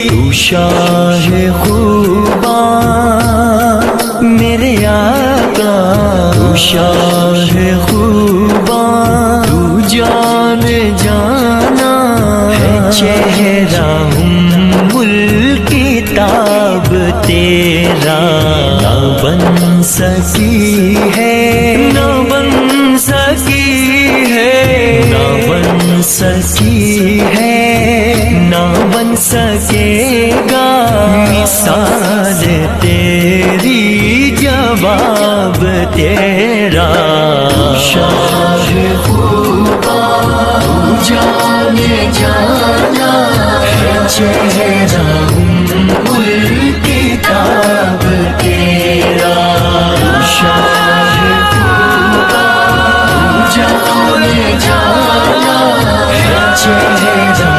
تو شاہ خوباں میرے آقا، تو شاہ خوباں، تو جان جانا ہے چہرہ الکتاب تیرا، نہ بن سکی ہے، نہ بن سکی ہے، نہ بن سکی ہے، نہ بن سکے گا مثال تیری، جواب تیرا۔ شاہ خوباں جان جانا ہے چہرہ الکتاب تیرا، شاہ خوباں جان جانا ہے چہرہ